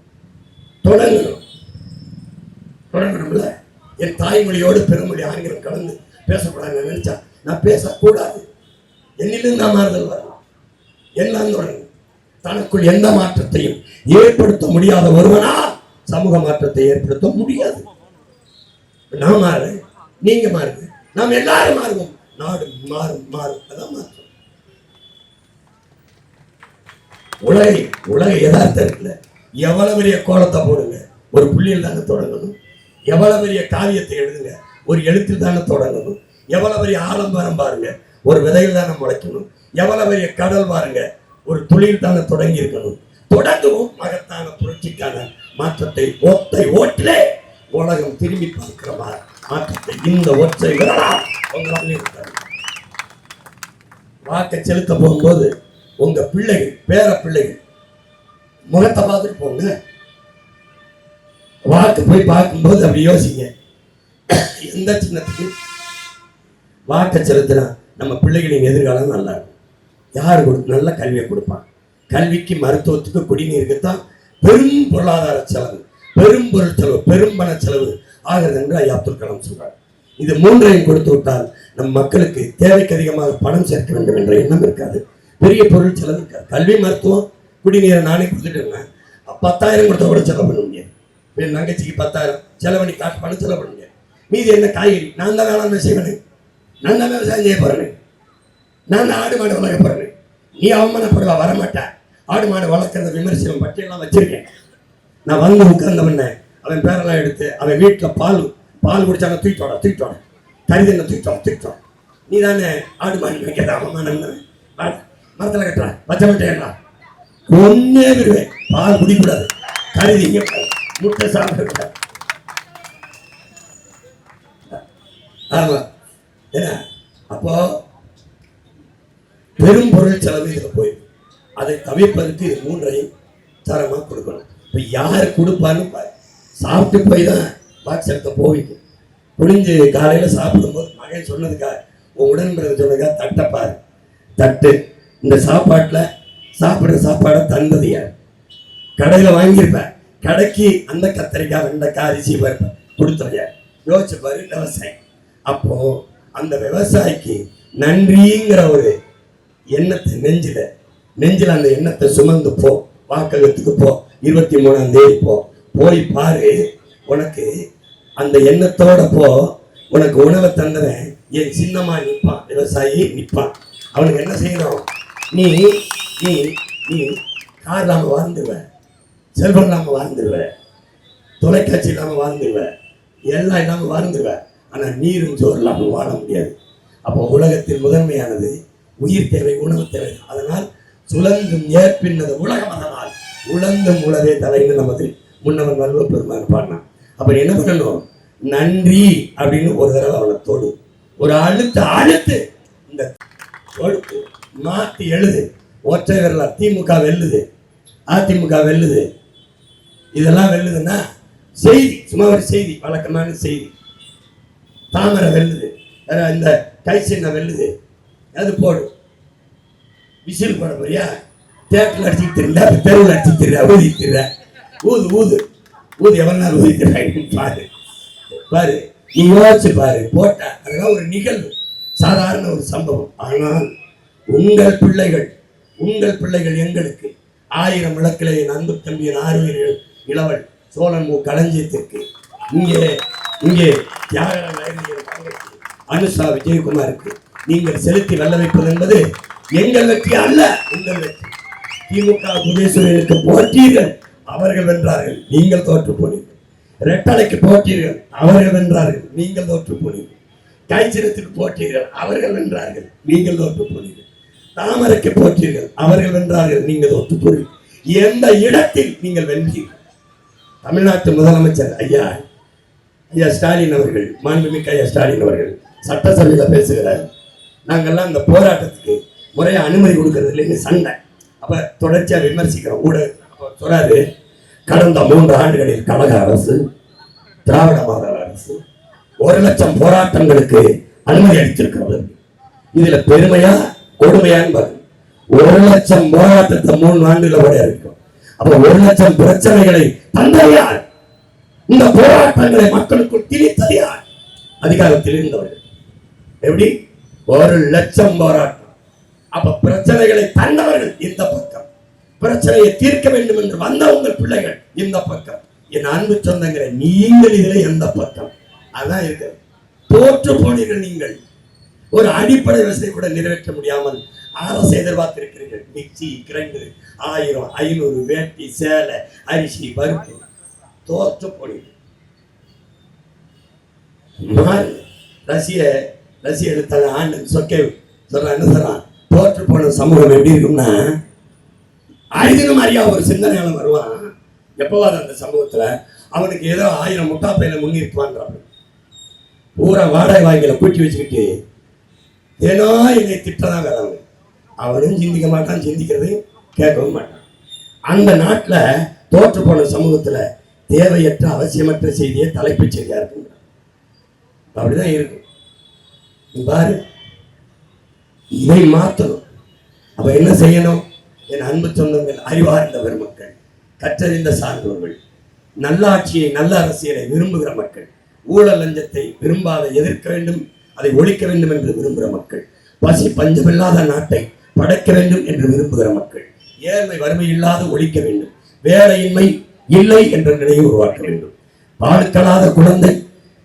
என் தாய்மொழியோடு பெருமொழி ஆங்கிலம் கலந்து பேசக்கூடாதுன்னு நினைச்சா நான் பேசக்கூடாது. என்னிலிருந்து நான் மாறுதல் வரலாம். எல்லாம் தொடங்கும். தனக்குள் எந்த மாற்றத்தையும் ஏற்படுத்த முடியாத ஒருவனா சமூக மாற்றத்தை ஏற்படுத்த முடியாது. நான் மாறு, நீங்க மாறுங்க, நாம் எல்லாரும் மாறுவோம். நாடு மாறும். அதான் மாற்றம். உலக யதார்த்தம் இருக்குல்ல. எவ்வளவு பெரிய கோலத்தை போடுங்க, ஒரு புள்ளியில் தானே தொடங்கணும். எவ்வளவு பெரிய காவியத்தை எழுதுங்க, ஒரு எழுத்தில் தானே தொடங்கணும். எவ்வளவு பெரிய ஆலம்பரம் பாருங்க, ஒரு விதையில் தானே முளைக்கணும். எவ்வளவு பெரிய கடல் பாருங்க, ஒரு துளியில் தானே தொடங்கி இருக்கணும். தொடங்கவும் மகத்தான புரட்சிக்கான மாற்றத்தை ஓட்டிலே உலகம் திரும்பி பார்க்கிற மாற்றத்தை இந்த ஒற்றை வாக்கை செலுத்த போகும்போது உங்க பிள்ளைகள், பேர பிள்ளைகள் முகத்தை பார்த்துட்டு போங்க. வாக்கு போய் பார்க்கும்போது அப்படி யோசிங்க, எந்த சின்னத்துக்கு வாக்கை செலுத்தினா நம்ம பிள்ளைகளின் எதிர்காலம் நல்லா இருக்கும். யார் நல்ல கல்வியை கொடுப்பான்? கல்விக்கு, மருத்துவத்துக்கு, குடிநீருக்கு தான் பெரும் பொருளாதார செலவு, பெரும் பொருள் செலவு, பெரும் பண செலவு ஆகிறது என்று ஐயா அப்துல் கலாம் சொல்றார். இது மூன்றையும் கொடுத்து விட்டால் நம் மக்களுக்கு தேவைக்கு அதிகமாக பணம் சேர்க்க வேண்டும் என்ற எண்ணம் இருக்காது. பெரிய பொருள் செலவு இருக்காது. கல்வி, மருத்துவம், குடிநீரை நானே கொடுத்துட்டு இருந்தேன். 10,000 கொடுத்தா கூட செலவு பண்ண முடியாது. என் தங்கச்சிக்கு 10,000 செலவணி காட்டு பணம் செலவு பண்ண முடியாது. மீதி என்ன காய்கறி நான் தான் வேளாண்மை செய்வேன், நான் தான் விவசாயம் செய்ய போறேன், நான் தான் ஆடு மாடு வளர்க்க போறேன். நீ அவமானப்படுவா, வரமாட்டேன். ஆடு மாடு வளர்க்கறத விமர்சனம் பட்டியெல்லாம் வச்சிருக்கேன். நான் வந்து உட்கார்ந்தவன அவன் பேரெல்லாம் எடுத்து அவன் வீட்டில் பால் குடிச்சான தூக்கிட்டோட கருதின தூக்கிட்டோட. நீ தானே ஆடு மாடு வைக்கிறத அவமானம் மரத்தில் கட்டுற பச்சை மட்டையா ஒன்னே விடுவேன். பால் குடிக்கூடாது, கருதிங்க, முட்டை சாப்பிடக்கூடாது. ஆமா, என்ன அப்போ பெரும் பொருள் செலவு இதில் போயிடும். அதை தவிர்ப்பதற்கு இது மூன்றையும் தரமாக கொடுக்கணும். இப்போ யார் கொடுப்பான்னு சாப்பிட்டு போய் தான் வாக்கு செலுத்த போவீங்க. புரிஞ்சு காலையில் சாப்பிடும்போது மகன் சொன்னதுக்கா, உன் உடன்பிறகு சொன்னதுக்கா தட்டைப்பாரு, தட்டு இந்த சாப்பாட்டில் சாப்பிட்ற சாப்பாடை தந்தது யார்? கடையில் வாங்கியிருப்பேன். கடைக்கு அந்த கத்திரிக்காய், வெண்டைக்காய், அரிசி பருப்பை கொடுத்துறையா? யோசிச்சு பாரு விவசாயி. அப்போ அந்த விவசாயிக்கு நன்றிங்கிற ஒரு எண்ணத்தை நெஞ்சில் அந்த எண்ணத்தை சுமந்து போ. வாக்ககத்துக்கு போ, 23ஆம் தேதி போய் பாரு. உனக்கு அந்த எண்ணத்தோட போ. உனக்கு உணவை தந்தவன் என் சின்னமா நிற்பான், விவசாயி நிற்பான். அவனுக்கு என்ன செய்யணும்? நீ நீ நீ கார் இல்லாமல் வாழ்ந்துருவ, செல்வம் இல்லாமல் வாழ்ந்துருவ, தொலைக்காட்சி இல்லாமல் வாழ்ந்துருவ, எல்லாம் இல்லாமல் வாழ்ந்துருவ. ஆனால் நீரும் சோறு இல்லாமல் வாழ முடியாது. அப்போ உலகத்தில் முதன்மையானது உயிர் தேவை, உணவு தேவை. அதனால் சுழந்தும் ஏற்பின்னது உலகம், அதனால் உழந்தும் உலகே தலைன்னு நமது முன்னவன் வல்வ பெருமான் பாடினான். அப்ப என்ன பண்ணணும்? நன்றி அப்படின்னு ஒரு தடவை அவனை தொடு, ஒரு அழுத்து இந்த தொடுத்து மாற்றி எழுது. ஒற்றை விரலா திமுக வெல்லுது, அதிமுக வெல்லுது, இதெல்லாம் வெல்லுதுன்னா செய்தி, சும்மா ஒரு செய்தி, வழக்கமான செய்தி. தாமரை வெல்லுது, இந்த கை சின்ன வெல்லுது, அது போடு. விசில் போட போறியா? தேட்டரில் அடிச்சுட்டு தெரியல, தெருவில் அடிச்சுட்டு தெரியல, ஊதி தெரியல, ஊது ஊதி எவ்வளவு நாள் ஊதிக்கிறாங்க பாரு பாரு, நீ யோசிச்சு பாரு. போட்ட அதெல்லாம் ஒரு நிகழ்வு, சாதாரண ஒரு சம்பவம். ஆனால் உங்கள் பிள்ளைகள் எங்களுக்கு 1000 விளக்கிலே என் அன்பு தம்பியின் ஆறுயிர் இளவல் சோழன் களஞ்சியத்திற்கு இங்கே தியாகராஜ அனுஷா விஜயகுமாருக்கு நீங்கள் செலுத்தி வெல்ல வைப்பது என்பது எங்கள் வெற்றி அல்ல, உங்கள் வெற்றி. திமுக புதேஸ்வரனுக்கு போட்டீர்கள், அவர்கள் வென்றார்கள், நீங்கள் தோற்று போனீர்கள். ரெட்டலைக்கு போட்டீர்கள், அவர்கள் வென்றார்கள், நீங்கள் தோற்று போனீர்கள். கைச்சிரத்துக்கு போட்டீர்கள், அவர்கள் வென்றார்கள், நீங்கள் தோற்று போனீர்கள். தாமரைக்கு போட்டீர்கள், அவர்கள் வென்றார்கள், நீங்கள் தோற்று போனீர்கள். எந்த இடத்தில் நீங்கள் வென்றீர்கள்? தமிழ்நாட்டு முதலமைச்சர் ஐயா ஸ்டாலின் அவர்கள், மாண்புமிக்க ஐயா ஸ்டாலின் அவர்கள் சட்டசபையில் பேசுகிறார். நாங்கள்லாம் இந்த போராட்டத்துக்கு முறையை அனுமதி கொடுக்கறது இல்லைன்னு சண்டை. அப்ப தொடர்ச்சியா விமர்சிக்கிறோம் ஊடக. சொல்றாரு, கடந்த 3 ஆண்டுகளில் கழக அரசு, திராவிட மாடல் அரசு 1,00,000 போராட்டங்களுக்கு அனுமதி அளித்திருக்கிறது. இதுல பெருமையா கொடுமையான்னு 1,00,000 போராட்டத்தை 3 ஆண்டுல கூட இருக்கும். அப்ப 1,00,000 பிரச்சனைகளை தந்தையார், இந்த போராட்டங்களை மக்களுக்குள் திணித்தறியார் அதிகாரத்தில் இருந்தவர்கள். எப்படி 1,00,000 போராட்டம். அப்ப பிரச்சனைகளை தந்தவர்கள் இந்த பக்கம், பிரச்சனையை தீர்க்க வேண்டும் என்று வந்த உங்கள் பிள்ளைகள் இந்த பக்கம். என் அன்பு சொந்தங்களை, நீங்கள் இதுல எந்த பக்கம்? அதான் இருக்கு. தோற்று போனீர்கள். நீங்கள் ஒரு அடிப்படை வசதி கூட நிறைவேற்ற முடியாமல் அரசு எதிர்பார்த்திருக்கிறீர்கள். மிக்சி, கிரைண்டர், 1000, 500, வேட்டி, சேலை, அரிசி, பருப்பு. தோற்று போனீர்கள். ரஷ்ய எழுத்தாளர் ஆண்டன் சொக்கே சொல்றான், என்ன சொல்றான்? தோற்று போன சமூகம் எப்படி இருக்கும்னா, ஆயுதம் அறியா ஒரு சிந்தனையாளர் வருவான். எப்பவாது அந்த சமூகத்துல அவனுக்கு ஏதோ 1000 முட்டா பையில முன்னிறுத்துவான். பூரா வாடகை வாங்கில கூட்டி வச்சுக்கிட்டு ஏனோ என்னை திட்டதான் வேறாங்க. அவனும் சிந்திக்க மாட்டான், சிந்திக்கிறதையும் கேட்கவும் மாட்டான். அந்த நாட்டுல தோற்று போன சமூகத்துல தேவையற்ற அவசியமற்ற செய்தியை தலைப்புச் செய்தியா இருக்குங்க. அப்படிதான் இருக்கும். பாரு, இதை மாற்றணும். அப்ப என்ன செய்யணும்? என் அன்பு சொந்தங்கள், அறிவார்ந்த பெருமக்கள், கற்றறிந்த சார்ந்தவர்கள், நல்லாட்சியை, நல்ல அரசியலை விரும்புகிற மக்கள், ஊழல் லஞ்சத்தை விரும்பாத, எதிர்க்க வேண்டும், அதை ஒழிக்க வேண்டும் என்று விரும்புகிற மக்கள், பசி பஞ்சமில்லாத நாட்டை படைக்க வேண்டும் என்று விரும்புகிற மக்கள், ஏழ்மை வறுமை இல்லாத ஒழிக்க வேண்டும், வேலையின்மை இல்லை என்ற நிலையை உருவாக்க வேண்டும், பாடுக்கலாத குழந்தை,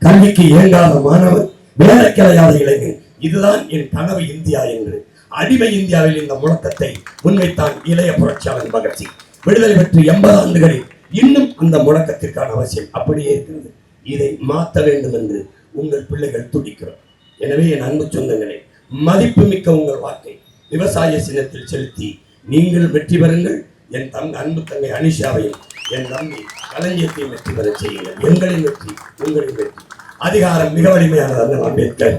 கல்விக்கு இயங்காத மாணவர், வேலைக்கிளையாத இளைஞர், இதுதான் என் கனவு இந்தியா என்று அடிமை இந்தியாவில் இந்த முழக்கத்தை முன்வைத்தான் இளைய புரட்சியாளர் பகத்சிங். விடுதலை பெற்று 80 ஆண்டுகளில் இன்னும் அந்த முழக்கத்திற்கான அவசியம் அப்படியே இருக்கிறது. இதை மாற்ற வேண்டும் என்று உங்கள் பிள்ளைகள் துடிக்கிறோம். எனவே என் அன்பு சொந்தங்களே, மதிப்புமிக்க உங்கள் வாக்கை விவசாய சின்னத்தில் செலுத்தி நீங்கள் வெற்றி பெறுங்கள். என் அன்பு தங்கை அனிஷாவையும் என் தம்பி களஞ்சியத்தையும் வெற்றி பெற செய்யுங்கள். எங்களின் வெற்றி, உங்களின் வெற்றி. அதிகாரம் மிக வலிமையானது அம்பேத்கர்.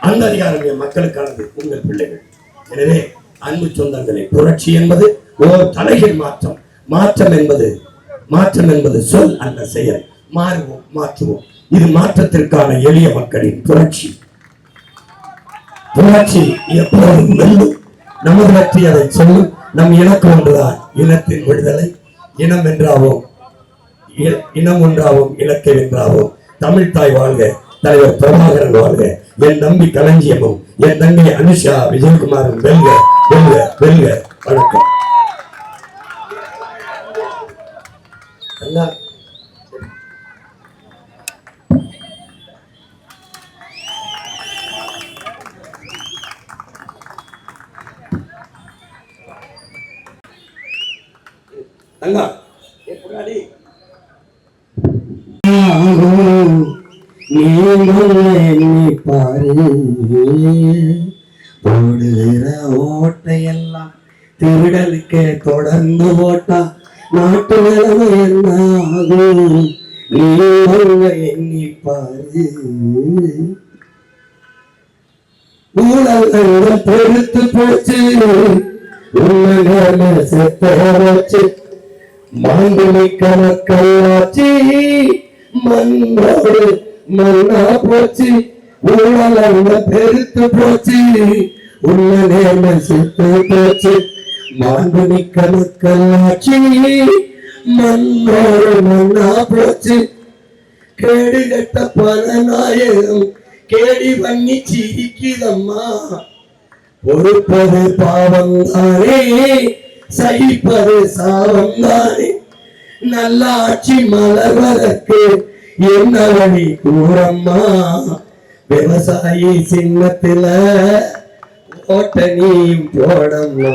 அந்த அதிகாரம் என் மக்களுக்கானது, உங்கள் பிள்ளைகள். எனவே அன்பு சொந்தங்களை, புரட்சி என்பது ஓர் தலைகீழ் மாற்றம். மாற்றம் என்பது சொல் அல்ல, செயல். மாறுவோம், மாற்றுவோம். இது மாற்றத்திற்கான எளிய மக்களின் புரட்சி. புரட்சி எப்போதும் வெல்லும். நமது வெற்றி அதை சொல்லும். நம் இலக்கு ஒன்றுதான், இனத்தின் விடுதலை. இனம் வென்றாவோம், இனம் ஒன்றாவோம், இலக்கை வென்றாவோம். தமிழ் தாய் வாழ்க, தலைவர் பிரபாகரன் வாழ்க. என் நம்பி களஞ்சியமும் என் தங்கை அனுஷா விஜயகுமாரும் வெல்க, வெல்க, வெல்க. வணக்கம். போடுகிற ஓட்டையெல்லாம் திருடலுக்கு தொடர்ந்து ஓட்டா நாட்டு நிலைமை என்ன ஆகும்? நீங்க எண்ணி பாரு. ஊழல்கள் பொறுத்து போச்சு, உலக செத்து மாண்புமிக்க மக்களாட்சி மண்ணோடு மண்ணா போச்சு. ஊழல் பெருத்து போச்சு, உள்ள நேர்மை செத்து போச்சு. மாண்புமிக்க மக்களாட்சி மண்ணோடு மண்ணா போச்சு கேடு கட்ட பல நாயகம் கேடி பண்ணி சிரிக்குதம்மா பொறுப்பது பாவம் தானே சகிப்பது சாவம் தானே நல்ல ஆட்சி மலர்வதற்கு என்ன வழி கூறம்மா விவசாயி சின்னத்துல ஓட்ட நீயும் போடம்மா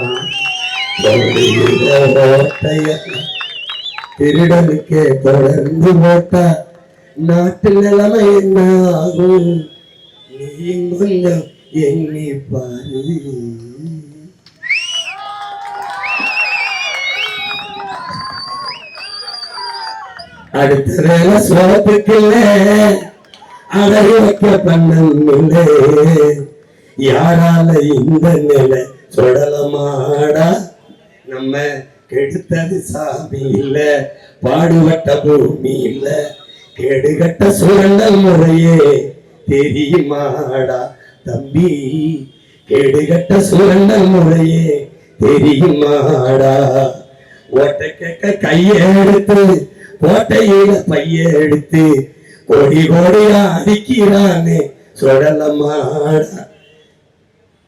ஓட்டைய திருடனுக்கே தொடர்ந்து போட்டா நாட்டு நிலைமை என்ன ஆகும் நீயும் கொஞ்சம் எண்ணி பாரு அடுத்த வேலை சோத்துக்கு அழகு வைக்க பண்ண யாரால இந்த நிலை சொடலமாடா நம்ம கெடுத்தது சாமி இல்ல பாடுபட்ட பூமி இல்ல கேடுகட்ட சுரண்டல் முறையே தெரியுமாடா தம்பி கேடுகட்ட சுரண்டல் முறையே தெரியுமாடா ஓட்ட கேட்க கைய எடுத்து கோட்டையில பைய எடுத்து கோடி கோடியா அடிக்கிறானே சுடலமாடா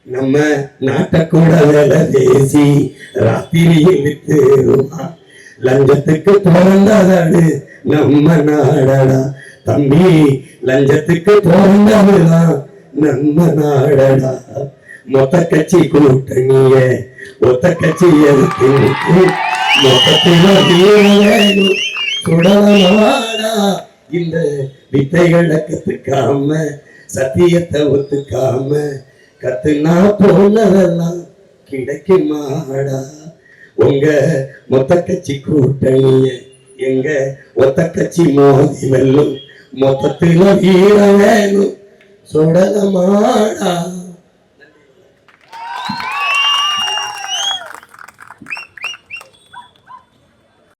நம்ம நாட்டை கூட வேலை பேசி ராத்திரியில் வித்துருமா லஞ்சத்துக்கு பிறந்ததாடு நம்ம நாடடா தம்பி லஞ்சத்துக்கு பிறந்ததுதான் நம்ம நாடடா மொத்த கட்சி கூட்டணிய ஒத்த கட்சி எதுக்கு மொத்தத்தில் வேணும் சுடலமாடா இந்த வித்தைகளை கத்துக்காம சத்தியத்தை ஒத்துக்காம கத்துனா போனதெல்லாம் கிடைக்குமாடா உங்க மொத்த கட்சி கூட்டணிய எங்க ஒத்த கட்சி மோதி வெல்லும் மொத்தத்துல வீர வேணும் சுடலமாடா